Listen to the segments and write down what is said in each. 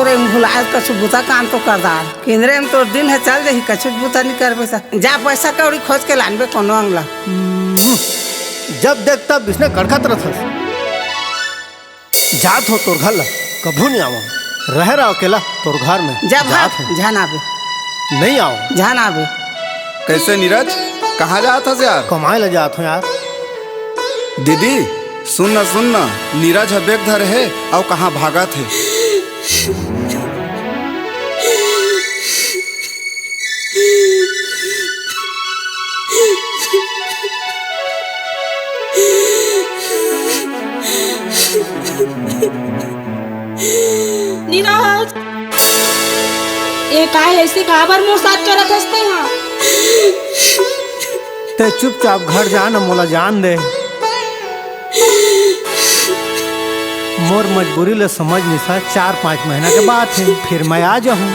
तोरे भुलाए कछु बुता काम तो कर दार केंद्रे में तोर दिन है चल दही कछु बुता नहीं करबे सा जा पैसा कौड़ी खोज के लानबे कोनो अंगला जब देख तब इसने कड़कत रहस जात हो तोर घर ला कभू नहीं आवा रह रहा अकेला तोर घर में जा भाग जान आबे नहीं आओ जान आबे। कैसे नीरज कहाँ जात हस यार? कमाए ला जात हो यार। दीदी सुन ना नीरज बेग धर है और कहाँ भागा थे? नीरज ये काय ऐसे काबर मुंह साफ करत हसते यहाँ? ते चुपचाप घर जा न मोला जान दे। मोर मजबूरी ले समझ नहीं सा 4-5 महीना के बाद है फिर मैं आ जाऊँ।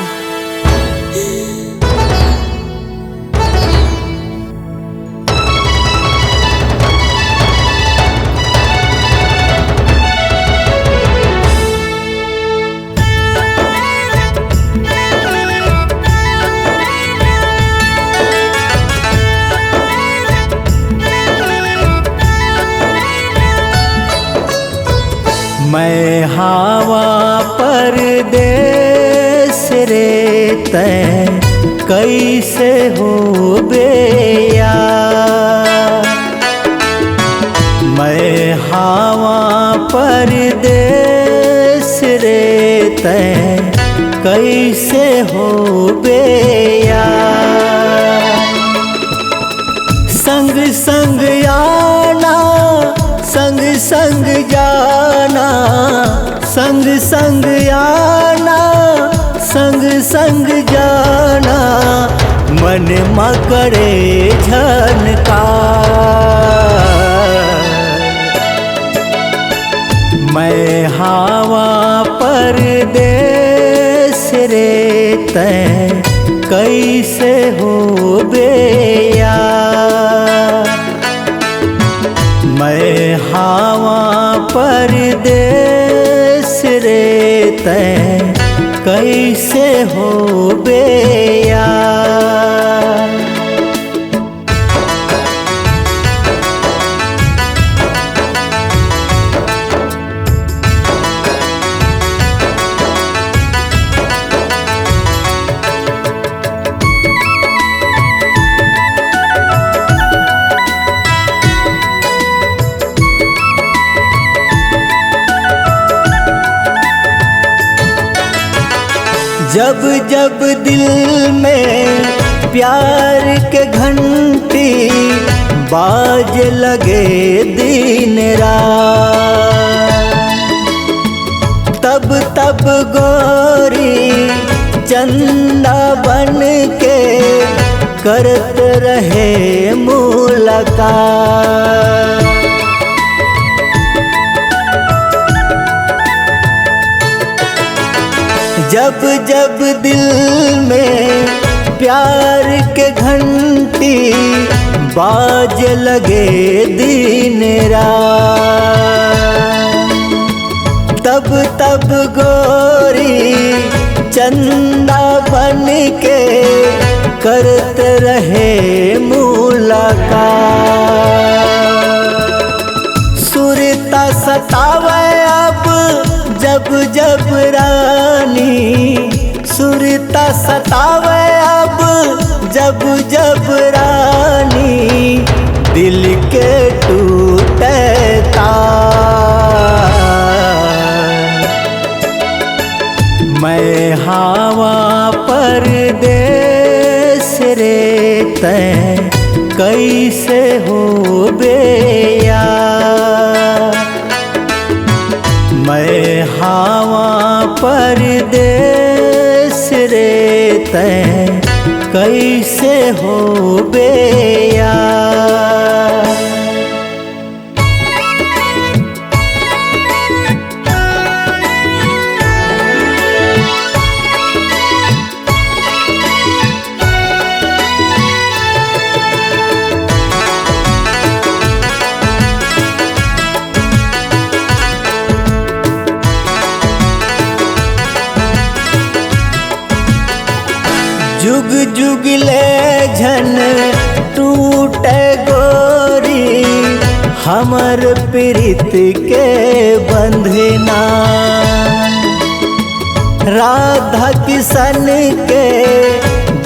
मैं हवा परदेस रे तै कैसे हो बेया। मैं हवा परदेस रे तै कैसे हो बेया। संग संग आना संग संग जाना संग संग आना संग संग जाना मन मकड़े झनका। मैं हवा परदेस रे तै कैसे हो बेया। मैं हवा परदेस रे तै कैसे हो बेया। जब जब दिल में प्यार के घंटी बाज लगे दिन रात तब तब गोरी चंदा बन के करत रहे मुलाकात। जब जब दिल में प्यार के घंटी बाज लगे दिन रात तब तब गोरी चंदा बन के करत रहे मुलाकात। सुरता सतावे अब जब जब रानी सुरता सतावे अब जब जब रानी दिल के टूटे तार। मैं हवा परदेस रे तै कैसे हो बेया। मैं हवा परदेस रे तै कैसे हो बेया। जुग जुग ले झन टूटे गोरी हमर प्रीत के बंधना। राधा किशन के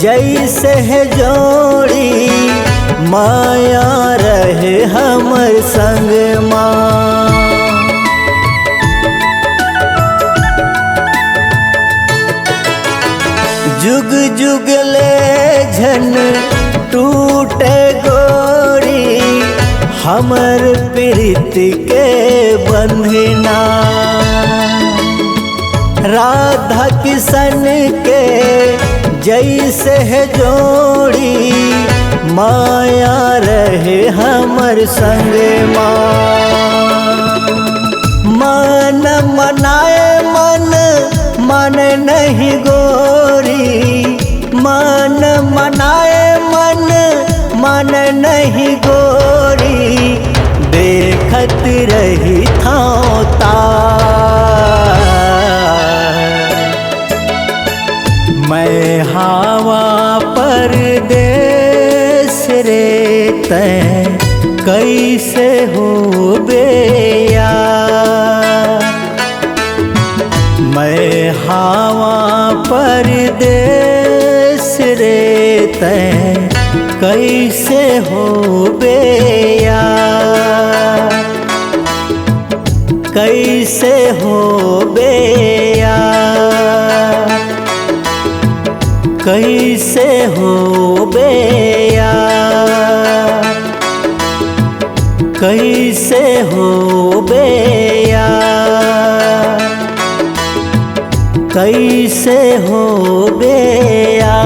जैसे है जोड़ी माया रहे हमर संग माँ। जुग जुग ले झन टूटे गोरी हमर प्रीत के बंधना। राधा किशन के जैसे है जोड़ी माया रहे हमर संग मन मनाए मन मन नहीं गोरी मन मनाए मन मन नहीं गोरी देखत रही था मैं हवा परदेस रे तैं कैसे हो बेया। मैं हवा परदेस रे तैं कैसे हो बेया। कैसे हो बेया। कैसे हो बेया। कैसे हो बेया। कैसे हो बेया।